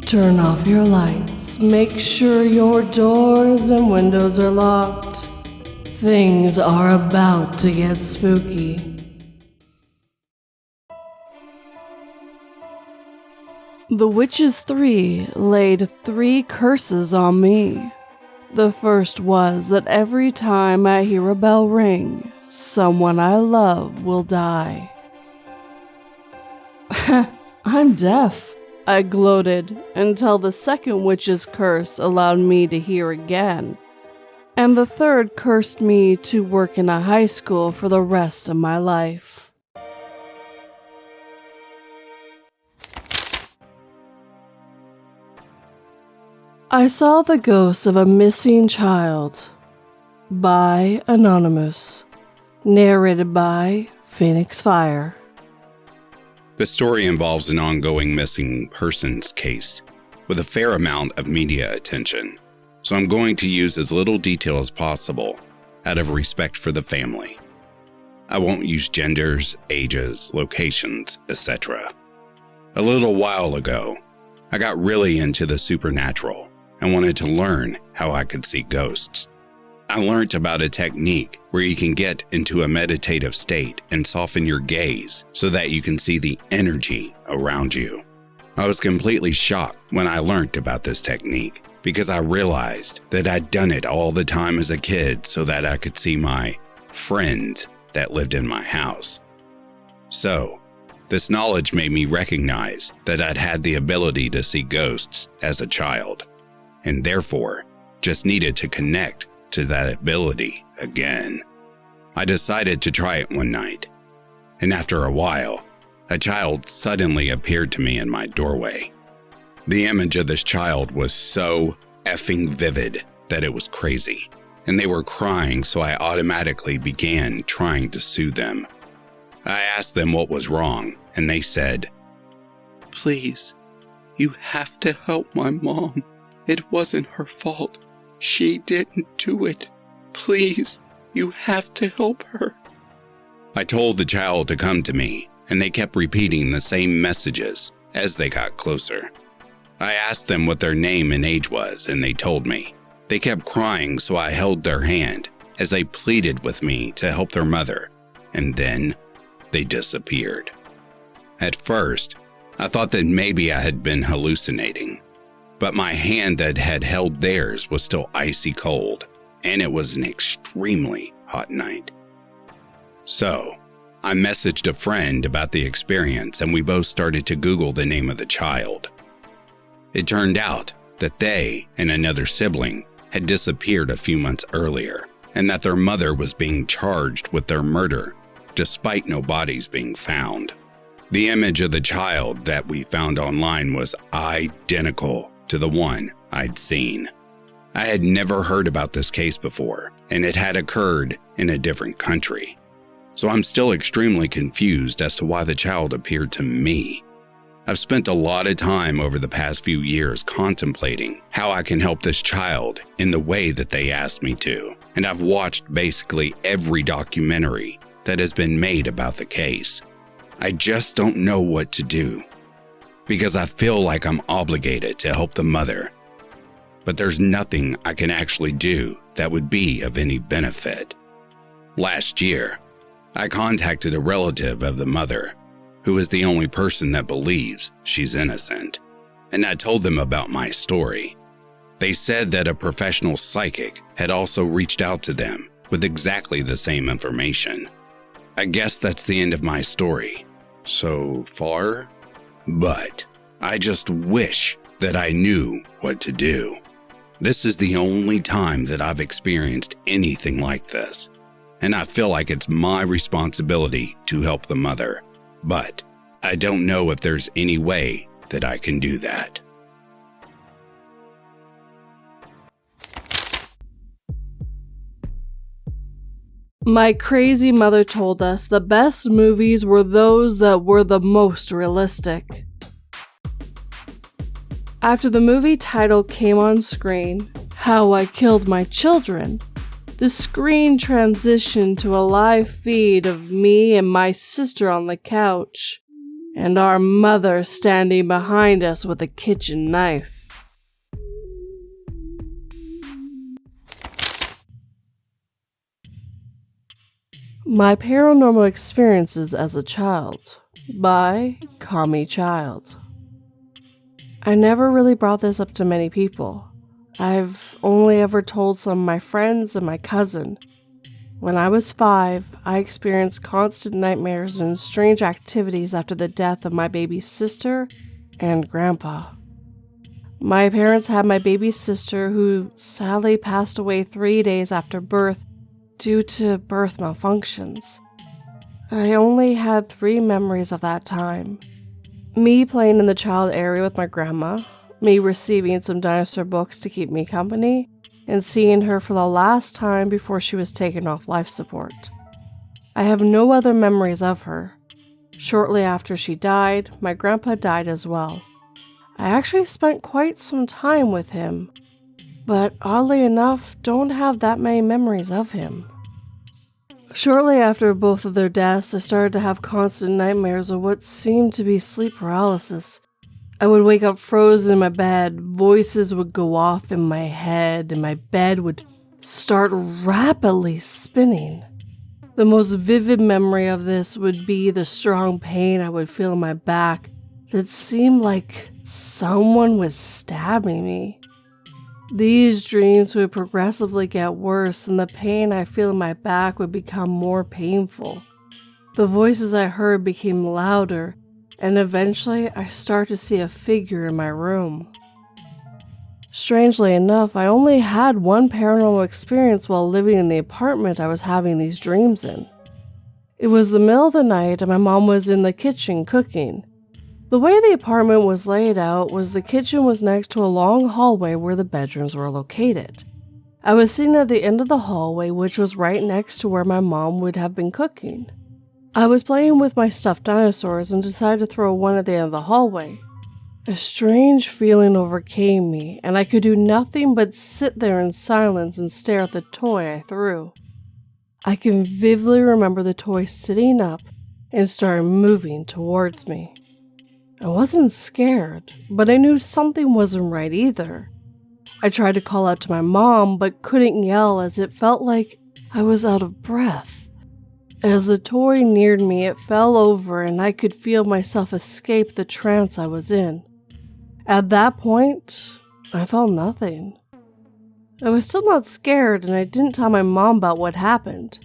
Turn off your lights. Make sure your doors and windows are locked. Things are about to get spooky. The witches 3 laid 3 curses on me. The first was that every time I hear a bell ring, someone I love will die. I'm deaf, I gloated until the second witch's curse allowed me to hear again. And the third cursed me to work in a high school for the rest of my life. I saw the ghost of a missing child by Anonymoose, narrated by Phoenix Fire. The story involves an ongoing missing persons case with a fair amount of media attention, so I'm going to use as little detail as possible out of respect for the family. I won't use genders, ages, locations, etc. A little while ago, I got really into the supernatural and wanted to learn how I could see ghosts. I learned about a technique where you can get into a meditative state and soften your gaze so that you can see the energy around you. I was completely shocked when I learned about this technique because I realized that I'd done it all the time as a kid so that I could see my friends that lived in my house. So, this knowledge made me recognize that I'd had the ability to see ghosts as a child, and therefore just needed to connect to that ability again. I decided to try it one night, and after a while, a child suddenly appeared to me in my doorway. The image of this child was so effing vivid that it was crazy, and they were crying, so I automatically began trying to soothe them. I asked them what was wrong, and they said, "Please, you have to help my mom. It wasn't her fault. She didn't do it. Please, you have to help her." I told the child to come to me, and they kept repeating the same messages as they got closer. I asked them what their name and age was, and they told me. They kept crying, so I held their hand as they pleaded with me to help their mother, and then they disappeared. At first, I thought that maybe I had been hallucinating, but my hand that had held theirs was still icy cold, and it was an extremely hot night. So, I messaged a friend about the experience, and we both started to Google the name of the child. It turned out that they and another sibling had disappeared a few months earlier, and that their mother was being charged with their murder, despite no bodies being found. The image of the child that we found online was identical to the one I'd seen. I had never heard about this case before, and it had occurred in a different country. So I'm still extremely confused as to why the child appeared to me. I've spent a lot of time over the past few years contemplating how I can help this child in the way that they asked me to, and I've watched basically every documentary that has been made about the case. I just don't know what to do, because I feel like I'm obligated to help the mother. But there's nothing I can actually do that would be of any benefit. Last year, I contacted a relative of the mother, who is the only person that believes she's innocent, and I told them about my story. They said that a professional psychic had also reached out to them with exactly the same information. I guess that's the end of my story so far, but I just wish that I knew what to do. This is the only time that I've experienced anything like this, and I feel like it's my responsibility to help the mother, but I don't know if there's any way that I can do that. My crazy mother told us the best movies were those that were the most realistic. After the movie title came on screen, How I Killed My Children, the screen transitioned to a live feed of me and my sister on the couch, and our mother standing behind us with a kitchen knife. My Paranormal Experiences as a Child by CommieChild. I never really brought this up to many people. I've only ever told some of my friends and my cousin. When I was 5, I experienced constant nightmares and strange activities after the death of my baby sister and grandpa. My parents had my baby sister, who sadly passed away 3 days after birth due to birth malfunctions. I only had 3 memories of that time. Me playing in the child area with my grandma, me receiving some dinosaur books to keep me company, and seeing her for the last time before she was taken off life support. I have no other memories of her. Shortly after she died, my grandpa died as well. I actually spent quite some time with him, but oddly enough, don't have that many memories of him. Shortly after both of their deaths, I started to have constant nightmares of what seemed to be sleep paralysis. I would wake up frozen in my bed, voices would go off in my head, and my bed would start rapidly spinning. The most vivid memory of this would be the strong pain I would feel in my back that seemed like someone was stabbing me. These dreams would progressively get worse, and the pain I feel in my back would become more painful. The voices I heard became louder, and eventually I started to see a figure in my room. Strangely enough, I only had one paranormal experience while living in the apartment I was having these dreams in. It was the middle of the night and my mom was in the kitchen cooking. The way the apartment was laid out was the kitchen was next to a long hallway where the bedrooms were located. I was sitting at the end of the hallway, which was right next to where my mom would have been cooking. I was playing with my stuffed dinosaurs and decided to throw one at the end of the hallway. A strange feeling overcame me, and I could do nothing but sit there in silence and stare at the toy I threw. I can vividly remember the toy sitting up and started moving towards me. I wasn't scared, but I knew something wasn't right either. I tried to call out to my mom, but couldn't yell as it felt like I was out of breath. As the toy neared me, it fell over and I could feel myself escape the trance I was in. At that point, I felt nothing. I was still not scared and I didn't tell my mom about what happened.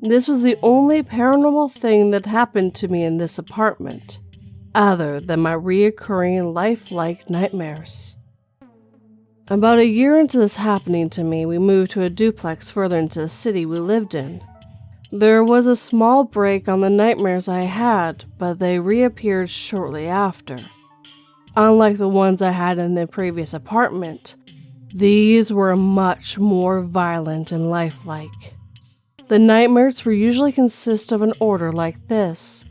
This was the only paranormal thing that happened to me in this apartment, other than my reoccurring lifelike nightmares. About a year into this happening to me, we moved to a duplex further into the city we lived in. There was a small break on the nightmares I had, but they reappeared shortly after. Unlike the ones I had in the previous apartment, these were much more violent and lifelike. The nightmares were usually consist of an order like this.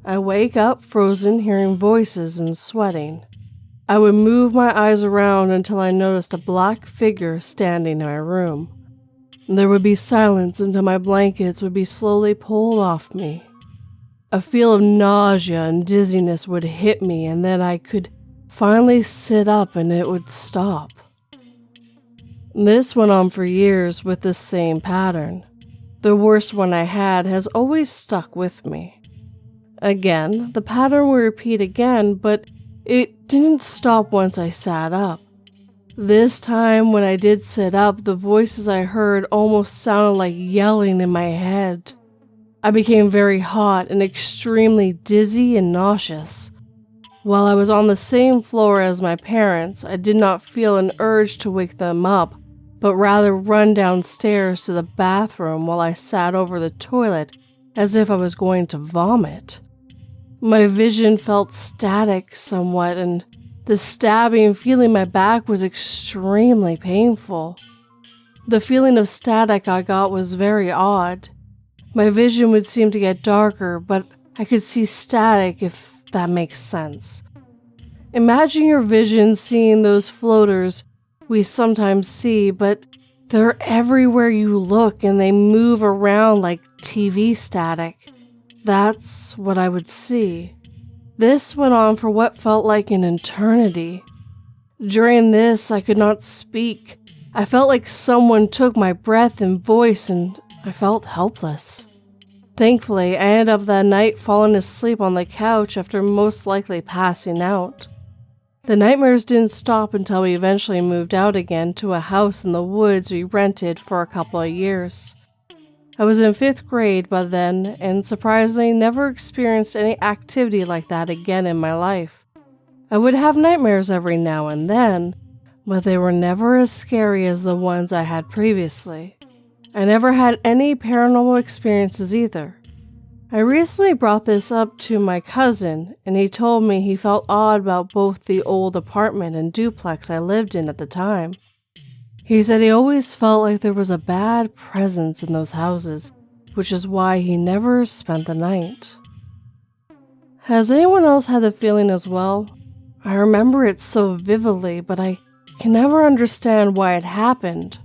I wake up frozen, hearing voices and sweating. I would move my eyes around until I noticed a black figure standing in my room. There would be silence until my blankets would be slowly pulled off me. A feel of nausea and dizziness would hit me, and then I could finally sit up and it would stop. This went on for years with the same pattern. The worst one I had has always stuck with me. Again, the pattern would repeat again, but it didn't stop once I sat up. This time, when I did sit up, the voices I heard almost sounded like yelling in my head. I became very hot and extremely dizzy and nauseous. While I was on the same floor as my parents, I did not feel an urge to wake them up, but rather run downstairs to the bathroom while I sat over the toilet as if I was going to vomit. My vision felt static somewhat, and the stabbing feeling in my back was extremely painful. The feeling of static I got was very odd. My vision would seem to get darker, but I could see static, if that makes sense. Imagine your vision seeing those floaters we sometimes see, but they're everywhere you look and they move around like TV static. That's what I would see. This went on for what felt like an eternity. During this, I could not speak. I felt like someone took my breath and voice, and I felt helpless. Thankfully, I ended up that night falling asleep on the couch after most likely passing out. The nightmares didn't stop until we eventually moved out again to a house in the woods we rented for a couple of years. I was in 5th grade by then, and surprisingly never experienced any activity like that again in my life. I would have nightmares every now and then, but they were never as scary as the ones I had previously. I never had any paranormal experiences either. I recently brought this up to my cousin, and he told me he felt odd about both the old apartment and duplex I lived in at the time. He said he always felt like there was a bad presence in those houses, which is why he never spent the night. Has anyone else had the feeling as well? I remember it so vividly, but I can never understand why it happened,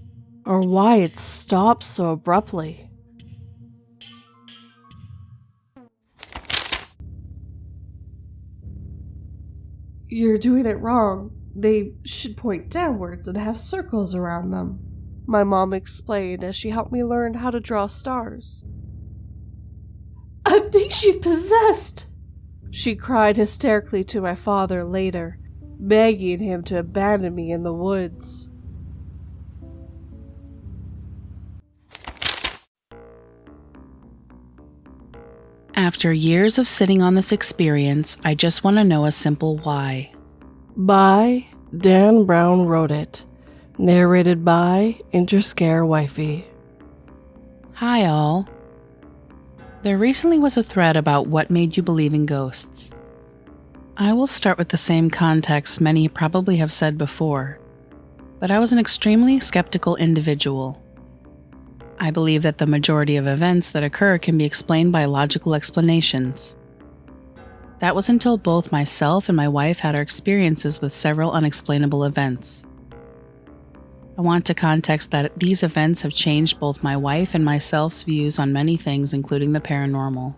or why it stopped so abruptly. You're doing it wrong. They should point downwards and have circles around them, my mom explained as she helped me learn how to draw stars. I think she's possessed, she cried hysterically to my father later, begging him to abandon me in the woods. After years of sitting on this experience, I just want to know a simple why. By DanBrownWroteIt. Narrated by Interscare Wifey. Hi all. There recently was a thread about what made you believe in ghosts. I will start with the same context many probably have said before, but I was an extremely skeptical individual. I believe that the majority of events that occur can be explained by logical explanations. That was until both myself and my wife had our experiences with several unexplainable events. I want to context that these events have changed both my wife and myself's views on many things, including the paranormal.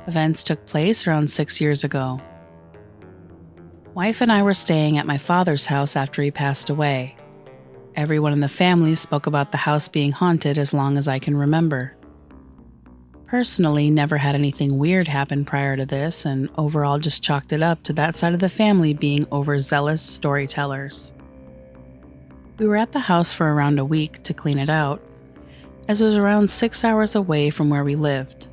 Events took place around 6 years ago. Wife and I were staying at my father's house after he passed away. Everyone in the family spoke about the house being haunted as long as I can remember. Personally, never had anything weird happen prior to this, and overall just chalked it up to that side of the family being overzealous storytellers. We were at the house for around a week to clean it out, as it was around 6 hours away from where we lived.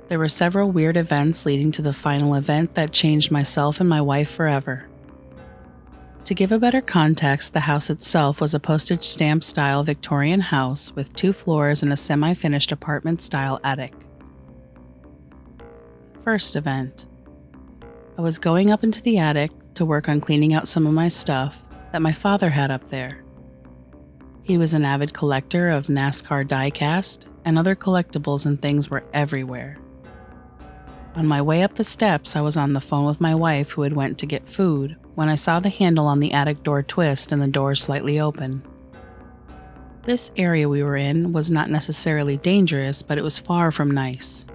There were several weird events leading to the final event that changed myself and my wife forever. To give a better context, the house itself was a postage stamp style Victorian house with 2 floors and a semi-finished apartment style attic. First event. I was going up into the attic to work on cleaning out some of my stuff that my father had up there. He was an avid collector of NASCAR diecast, and other collectibles and things were everywhere. On my way up the steps, I was on the phone with my wife who had went to get food when I saw the handle on the attic door twist and the door slightly open. This area we were in was not necessarily dangerous, but it was far from nice.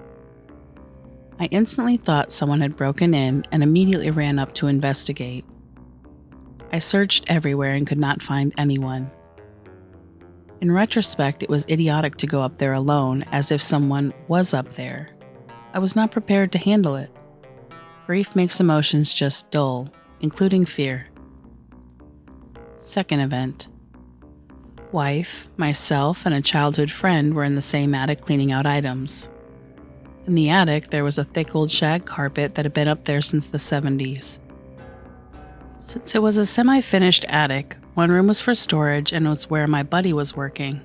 I instantly thought someone had broken in and immediately ran up to investigate. I searched everywhere and could not find anyone. In retrospect, it was idiotic to go up there alone, as if someone was up there. I was not prepared to handle it. Grief makes emotions just dull, including fear. Second event. Wife, myself, and a childhood friend were in the same attic cleaning out items. In the attic, there was a thick old shag carpet that had been up there since the 70s. Since it was a semi-finished attic, one room was for storage and was where my buddy was working.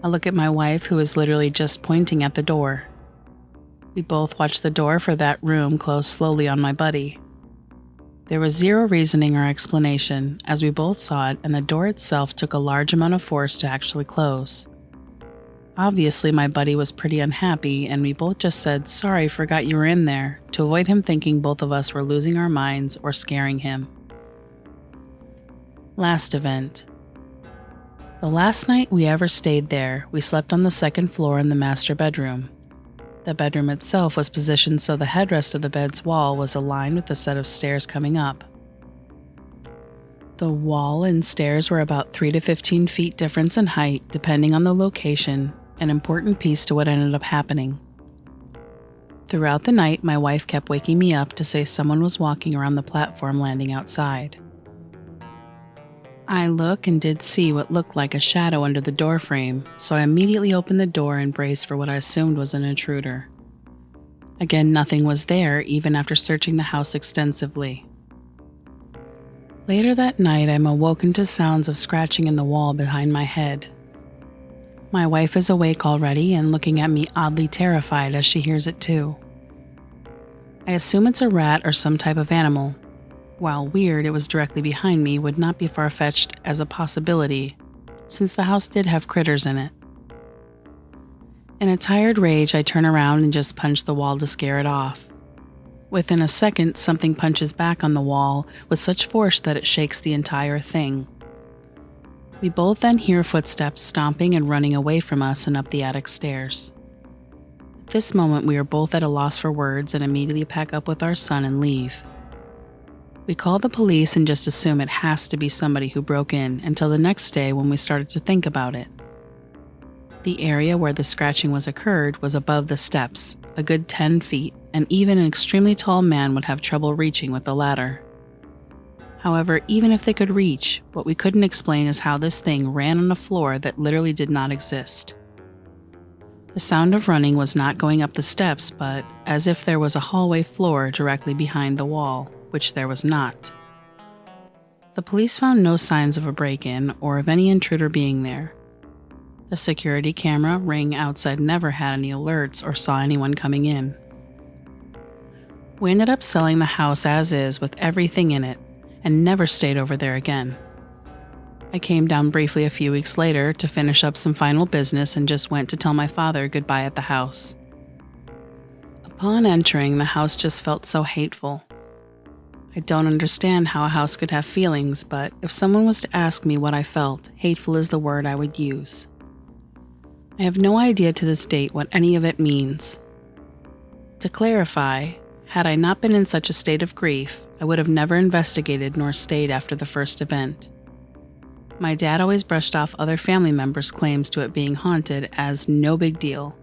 I look at my wife, who was literally just pointing at the door. We both watched the door for that room close slowly on my buddy. There was zero reasoning or explanation, as we both saw it, and the door itself took a large amount of force to actually close. Obviously, my buddy was pretty unhappy, and we both just said, "Sorry, forgot you were in there," to avoid him thinking both of us were losing our minds or scaring him. Last event. The last night we ever stayed there, we slept on the second floor in the master bedroom. The bedroom itself was positioned so the headrest of the bed's wall was aligned with the set of stairs coming up. The wall and stairs were about 3 to 15 feet difference in height, depending on the location, an important piece to what ended up happening. Throughout the night, my wife kept waking me up to say someone was walking around the platform landing outside. I looked and did see what looked like a shadow under the door frame, so I immediately opened the door and braced for what I assumed was an intruder. Again, nothing was there, even after searching the house extensively. Later that night, I'm awoken to sounds of scratching in the wall behind my head. My wife is awake already and looking at me oddly terrified as she hears it too. I assume it's a rat or some type of animal. While weird, it was directly behind me would not be far-fetched as a possibility, since the house did have critters in it. In a tired rage, I turn around and just punch the wall to scare it off. Within a second, something punches back on the wall with such force that it shakes the entire thing. We both then hear footsteps stomping and running away from us and up the attic stairs. At this moment, we are both at a loss for words and immediately pack up with our son and leave. We call the police and just assume it has to be somebody who broke in until the next day when we started to think about it. The area where the scratching was occurred was above the steps, a good 10 feet, and even an extremely tall man would have trouble reaching with a ladder. However, even if they could reach, what we couldn't explain is how this thing ran on a floor that literally did not exist. The sound of running was not going up the steps, but as if there was a hallway floor directly behind the wall, which there was not. The police found no signs of a break-in or of any intruder being there. The security camera ring outside never had any alerts or saw anyone coming in. We ended up selling the house as is with everything in it and never stayed over there again. I came down briefly a few weeks later to finish up some final business and just went to tell my father goodbye at the house. Upon entering, the house just felt so hateful. I don't understand how a house could have feelings, but if someone was to ask me what I felt, hateful is the word I would use. I have no idea to this date what any of it means. To clarify, had I not been in such a state of grief, I would have never investigated nor stayed after the first event. My dad always brushed off other family members' claims to it being haunted as no big deal,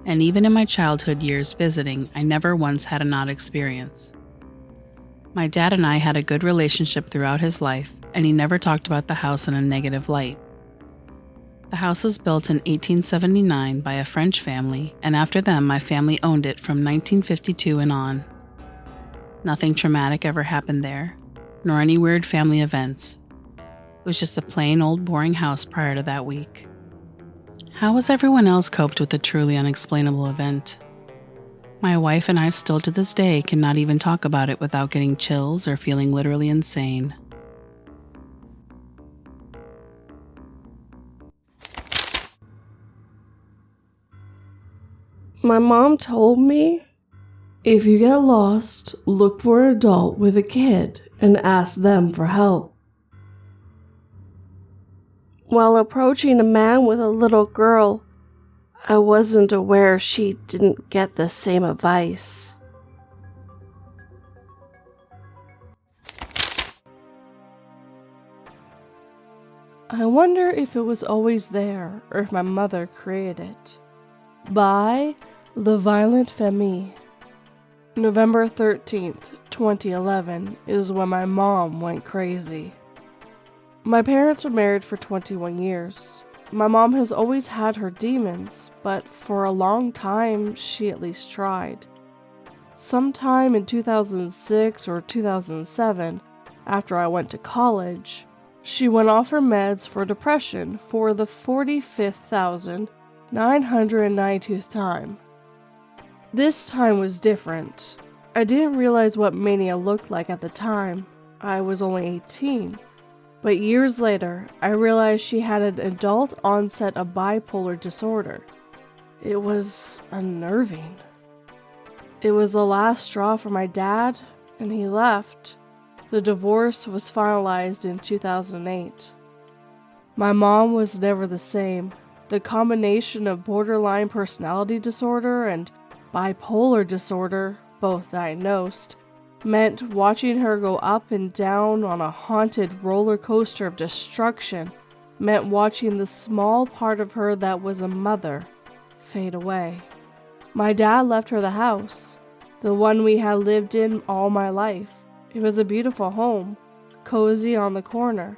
and even in my childhood years visiting, I never once had an odd experience. My dad and I had a good relationship throughout his life, and he never talked about the house in a negative light. The house was built in 1879 by a French family, and after them, my family owned it from 1952 and on. Nothing traumatic ever happened there, nor any weird family events. It was just a plain old boring house prior to that week. How has everyone else coped with the truly unexplainable event? My wife and I still to this day cannot even talk about it without getting chills or feeling literally insane. My mom told me, if you get lost, look for an adult with a kid and ask them for help. While approaching a man with a little girl, I wasn't aware she didn't get the same advice. I wonder if it was always there or if my mother created it. By leviolentfemme. November 13th, 2011 is when my mom went crazy. My parents were married for 21 years. My mom has always had her demons, but for a long time, she at least tried. Sometime in 2006 or 2007, after I went to college, she went off her meds for depression for the 45,992th time. This time was different. I didn't realize what mania looked like at the time. I was only 18. But years later, I realized she had an adult onset of bipolar disorder. It was unnerving. It was the last straw for my dad, and he left. The divorce was finalized in 2008. My mom was never the same. The combination of borderline personality disorder and bipolar disorder, both diagnosed, meant watching her go up and down on a haunted roller coaster of destruction, meant watching the small part of her that was a mother fade away. My dad left her the house, the one we had lived in all my life. It was a beautiful home, cozy on the corner.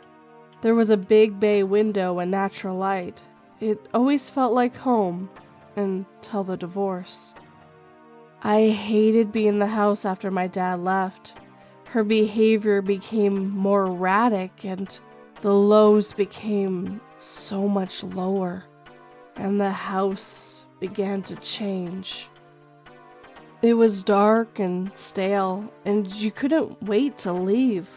There was a big bay window and natural light. It always felt like home until the divorce. I hated being in the house after my dad left. Her behavior became more erratic and the lows became so much lower, and the house began to change. It was dark and stale, and you couldn't wait to leave.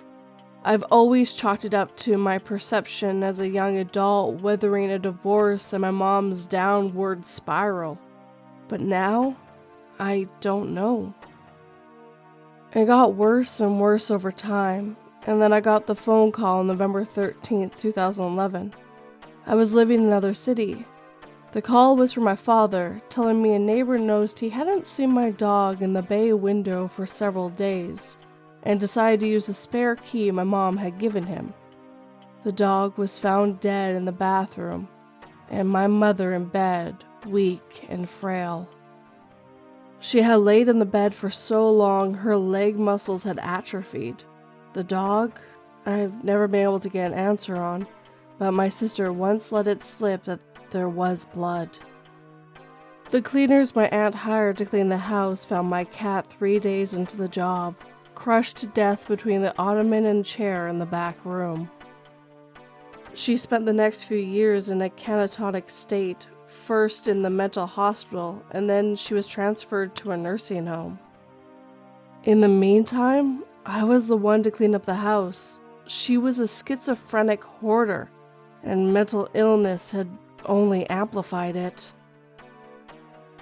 I've always chalked it up to my perception as a young adult weathering a divorce and my mom's downward spiral. But now, I don't know. It got worse and worse over time, and then I got the phone call on November 13th, 2011. I was living in another city. The call was from my father, telling me a neighbor noticed he hadn't seen my dog in the bay window for several days, and decided to use the spare key my mom had given him. The dog was found dead in the bathroom, and my mother in bed, weak and frail. She had laid in the bed for so long her leg muscles had atrophied. The dog, I've never been able to get an answer on, but my sister once let it slip that there was blood. The cleaners my aunt hired to clean the house found my cat 3 days into the job, crushed to death between the ottoman and chair in the back room. She spent the next few years in a catatonic state, first in the mental hospital, and then she was transferred to a nursing home. In the meantime, I was the one to clean up the house. She was a schizophrenic hoarder, and mental illness had only amplified it.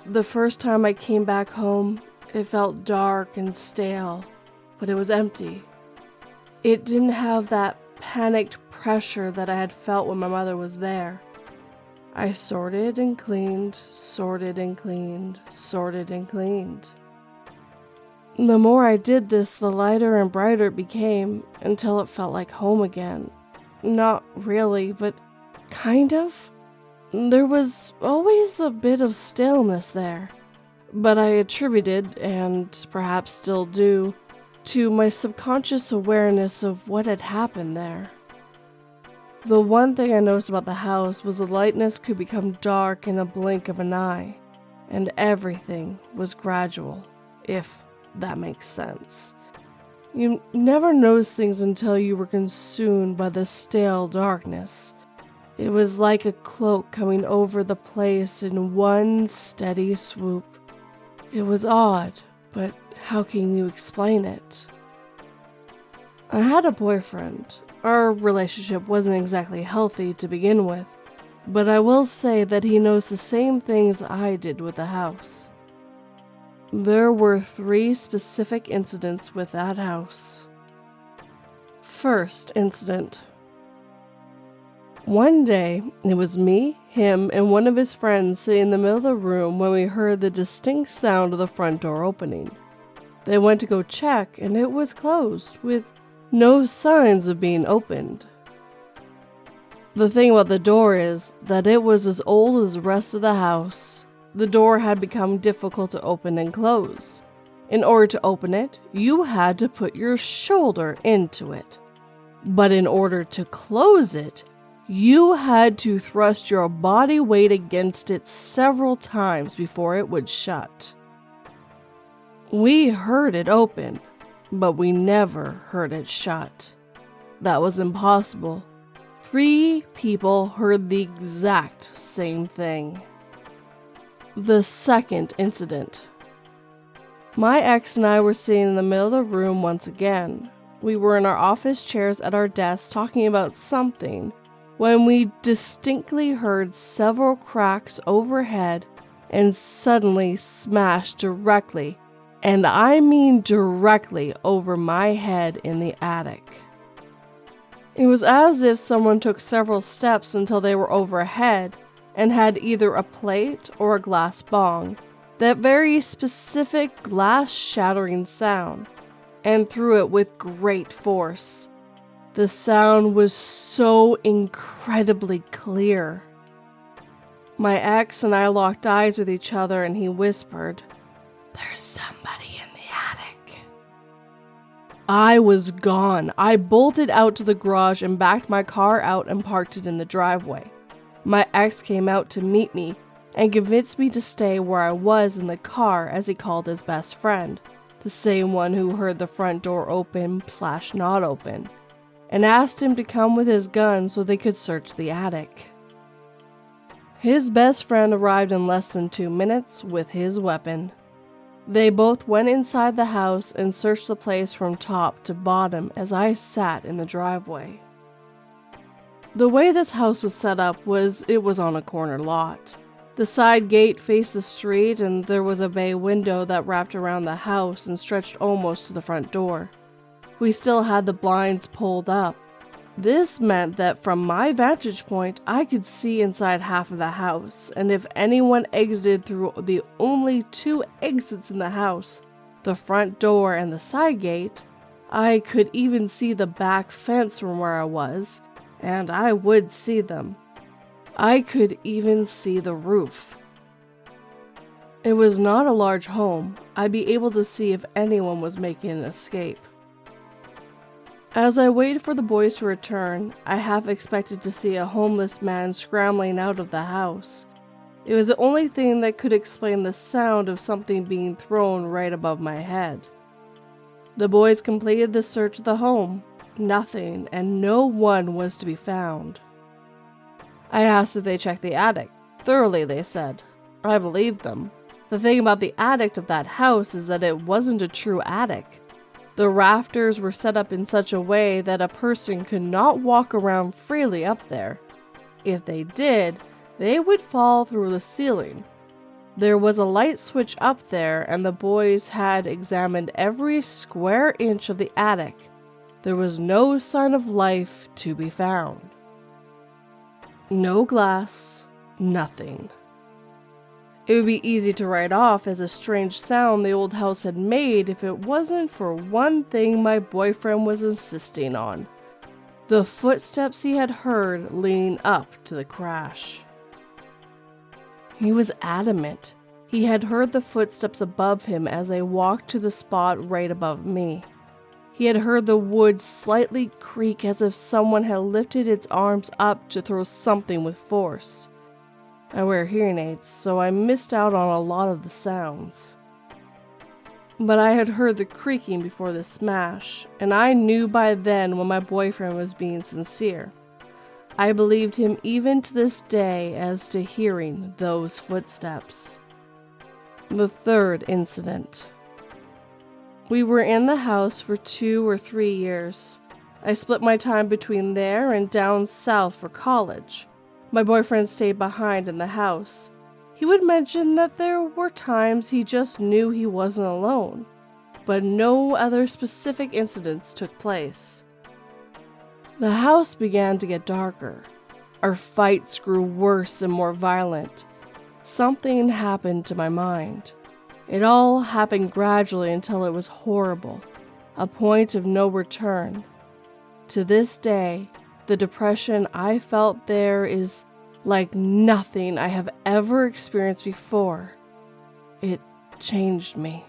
The first time I came back home, it felt dark and stale, but it was empty. It didn't have that panicked pressure that I had felt when my mother was there. I sorted and cleaned, sorted and cleaned, sorted and cleaned. The more I did this, the lighter and brighter it became, until it felt like home again. Not really, but kind of. There was always a bit of staleness there, but I attributed, and perhaps still do, to my subconscious awareness of what had happened there. The one thing I noticed about the house was the lightness could become dark in the blink of an eye, and everything was gradual, if that makes sense. You never notice things until you were consumed by the stale darkness. It was like a cloak coming over the place in one steady swoop. It was odd, but how can you explain it? I had a boyfriend. Our relationship wasn't exactly healthy to begin with, but I will say that he knows the same things I did with the house. There were 3 specific incidents with that house. First incident. One day, it was me, him, and one of his friends sitting in the middle of the room when we heard the distinct sound of the front door opening. They went to go check, and it was closed, with no signs of being opened. The thing about the door is that it was as old as the rest of the house. The door had become difficult to open and close. In order to open it, you had to put your shoulder into it. But in order to close it, you had to thrust your body weight against it several times before it would shut. We heard it open, but we never heard it shut. That was impossible. 3 people heard the exact same thing. The second incident. My ex and I were sitting in the middle of the room once again. We were in our office chairs at our desks talking about something when we distinctly heard several cracks overhead and suddenly smashed directly, and I mean directly, over my head in the attic. It was as if someone took several steps until they were overhead and had either a plate or a glass bong, That very specific glass-shattering sound, and threw it with great force. The sound was so incredibly clear. My ex and I locked eyes with each other and he whispered, "There's somebody in the attic." I was gone. I bolted out to the garage and backed my car out and parked it in the driveway. My ex came out to meet me and convinced me to stay where I was in the car, as he called his best friend, the same one who heard the front door open/not open, and asked him to come with his gun so they could search the attic. His best friend arrived in less than 2 minutes with his weapon. They both went inside the house and searched the place from top to bottom as I sat in the driveway. The way this house was set up was it was on a corner lot. The side gate faced the street and there was a bay window that wrapped around the house and stretched almost to the front door. We still had the blinds pulled up. This meant that from my vantage point, I could see inside half of the house, and if anyone exited through the only 2 exits in the house, the front door and the side gate, I could even see the back fence from where I was, and I would see them. I could even see the roof. It was not a large home. I'd be able to see if anyone was making an escape. As I waited for the boys to return, I half expected to see a homeless man scrambling out of the house. It was the only thing that could explain the sound of something being thrown right above my head. The boys completed the search of the home. Nothing and no one was to be found. I asked if they checked the attic. Thoroughly, they said. I believed them. The thing about the attic of that house is that it wasn't a true attic. The rafters were set up in such a way that a person could not walk around freely up there. If they did, they would fall through the ceiling. There was a light switch up there, and the boys had examined every square inch of the attic. There was no sign of life to be found. No glass, nothing. It would be easy to write off as a strange sound the old house had made if it wasn't for one thing my boyfriend was insisting on: the footsteps he had heard leading up to the crash. He was adamant. He had heard the footsteps above him as they walked to the spot right above me. He had heard the wood slightly creak as if someone had lifted its arms up to throw something with force. I wear hearing aids, so I missed out on a lot of the sounds. But I had heard the creaking before the smash, and I knew by then when my boyfriend was being sincere. I believed him even to this day as to hearing those footsteps. The third incident. We were in the house for 2 or 3 years. I split my time between there and down south for college. My boyfriend stayed behind in the house. He would mention that there were times he just knew he wasn't alone, but no other specific incidents took place. The house began to get darker. Our fights grew worse and more violent. Something happened to my mind. It all happened gradually until it was horrible, a point of no return. To this day, the depression I felt there is like nothing I have ever experienced before. It changed me.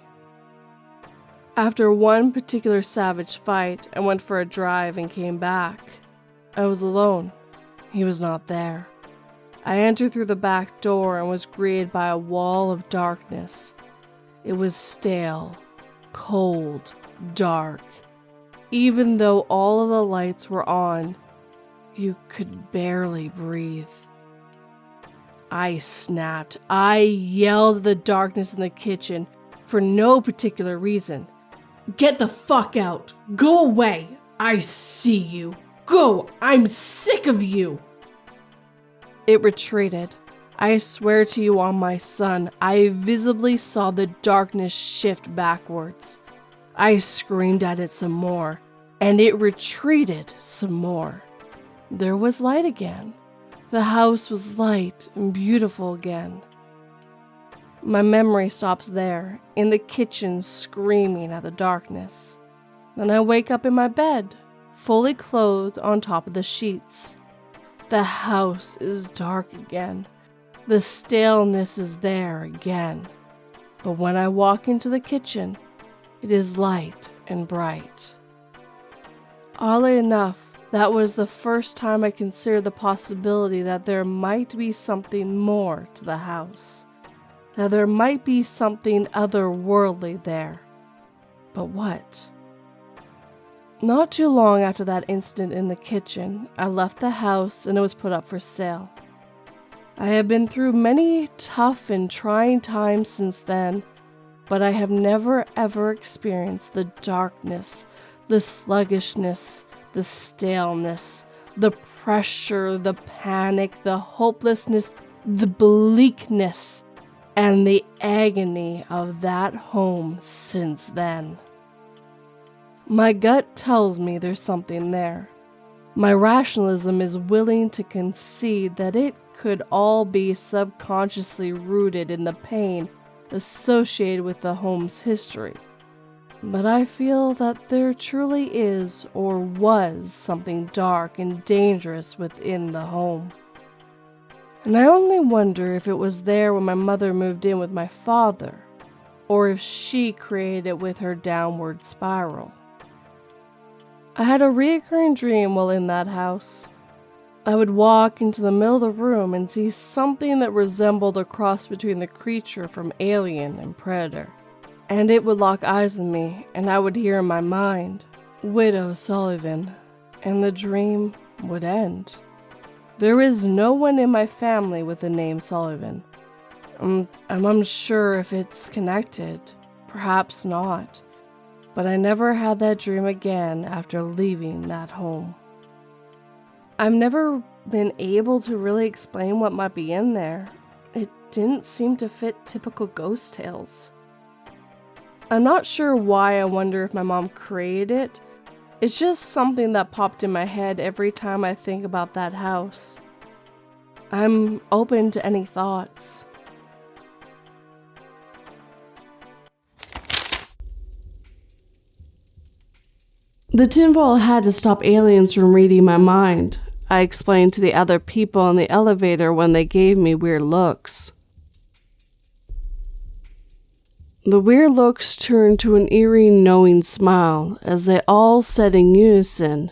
After one particular savage fight, I went for a drive and came back. I was alone. He was not there. I entered through the back door and was greeted by a wall of darkness. It was stale, cold, dark. Even though all of the lights were on, you could barely breathe. I snapped. I yelled at the darkness in the kitchen for no particular reason. "Get the fuck out! Go away! I see you! Go! I'm sick of you!" It retreated. I swear to you on my son, I visibly saw the darkness shift backwards. I screamed at it some more, and it retreated some more. There was light again. The house was light and beautiful again. My memory stops there, in the kitchen screaming at the darkness. Then I wake up in my bed, fully clothed on top of the sheets. The house is dark again. The staleness is there again. But when I walk into the kitchen, it is light and bright. Oddly enough, that was the first time I considered the possibility that there might be something more to the house. That there might be something otherworldly there. But what? Not too long after that incident in the kitchen, I left the house and it was put up for sale. I have been through many tough and trying times since then, but I have never ever experienced the darkness, the sluggishness, the staleness, the pressure, the panic, the hopelessness, the bleakness, and the agony of that home since then. My gut tells me there's something there. My rationalism is willing to concede that it could all be subconsciously rooted in the pain associated with the home's history. But I feel that there truly is or was something dark and dangerous within the home. And I only wonder if it was there when my mother moved in with my father, or if she created it with her downward spiral. I had a recurring dream while in that house. I would walk into the middle of the room and see something that resembled a cross between the creature from Alien and Predator. And it would lock eyes with me, and I would hear in my mind, "Widow Sullivan," and the dream would end. There is no one in my family with the name Sullivan. I'm unsure if it's connected, perhaps not, but I never had that dream again after leaving that home. I've never been able to really explain what might be in there. It didn't seem to fit typical ghost tales. I'm not sure why. I wonder if my mom created it. It's just something that popped in my head every time I think about that house. I'm open to any thoughts. The tinfoil had to stop aliens from reading my mind, I explained to the other people in the elevator when they gave me weird looks. The weird looks turned to an eerie, knowing smile as they all said in unison,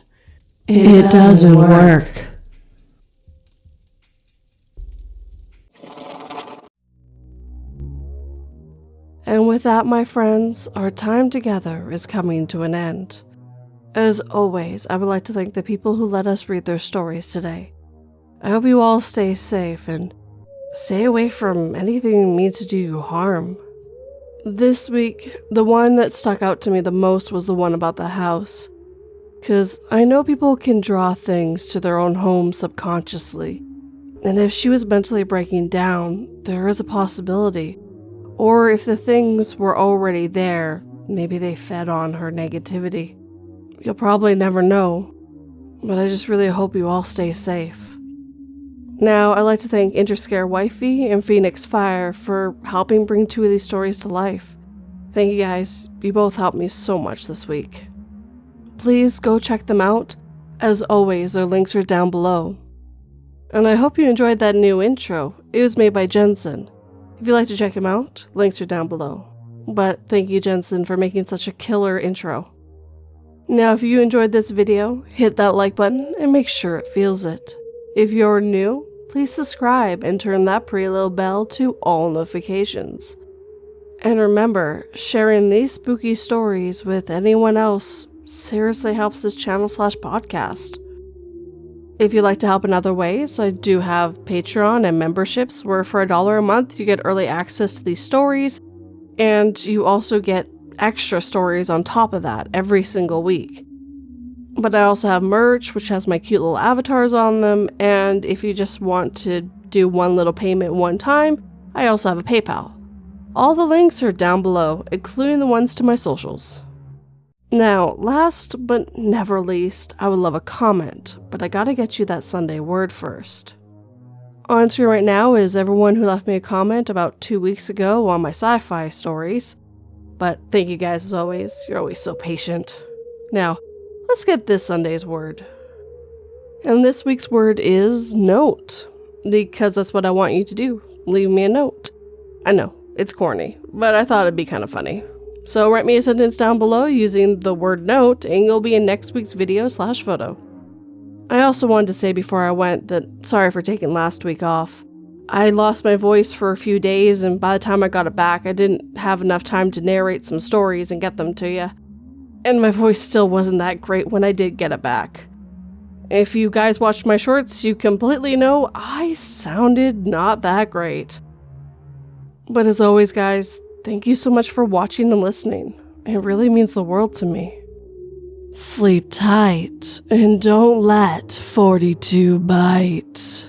"It doesn't work." And with that, my friends, our time together is coming to an end. As always, I would like to thank the people who let us read their stories today. I hope you all stay safe and stay away from anything that means to do you harm. This week, the one that stuck out to me the most was the one about the house, because I know people can draw things to their own home subconsciously, and if she was mentally breaking down, there is a possibility. Or if the things were already there, maybe they fed on her negativity. You'll probably never know, but I just really hope you all stay safe. Now, I'd like to thank Interscare Wifey and Phoenix Fire for helping bring two of these stories to life. Thank you guys, you both helped me so much this week. Please go check them out. As always, their links are down below. And I hope you enjoyed that new intro. It was made by Jensen. If you'd like to check him out, links are down below. But thank you, Jensen, for making such a killer intro. Now, if you enjoyed this video, hit that like button and make sure it feels it. If you're new, please subscribe and turn that pretty little bell to all notifications. And remember, sharing these spooky stories with anyone else seriously helps this channel/podcast. If you'd like to help in other ways, I do have Patreon and memberships where for $1 a month you get early access to these stories, and you also get extra stories on top of that every single week. But I also have merch, which has my cute little avatars on them, and if you just want to do one little payment one time, I also have a PayPal. All the links are down below, including the ones to my socials. Now, last but never least, I would love a comment, but I gotta get you that Sunday word first. On screen right now is everyone who left me a comment about 2 weeks ago on my sci-fi stories. But thank you guys as always. You're always so patient. Now, let's get this Sunday's word. And this week's word is note. Because that's what I want you to do. Leave me a note. I know, it's corny, but I thought it'd be kind of funny. So write me a sentence down below using the word note, and you'll be in next week's video/photo. I also wanted to say before I went that sorry for taking last week off. I lost my voice for a few days, and by the time I got it back, I didn't have enough time to narrate some stories and get them to you. And my voice still wasn't that great when I did get it back. If you guys watched my shorts, you completely know I sounded not that great. But as always, guys, thank you so much for watching and listening. It really means the world to me. Sleep tight and don't let 42 bite.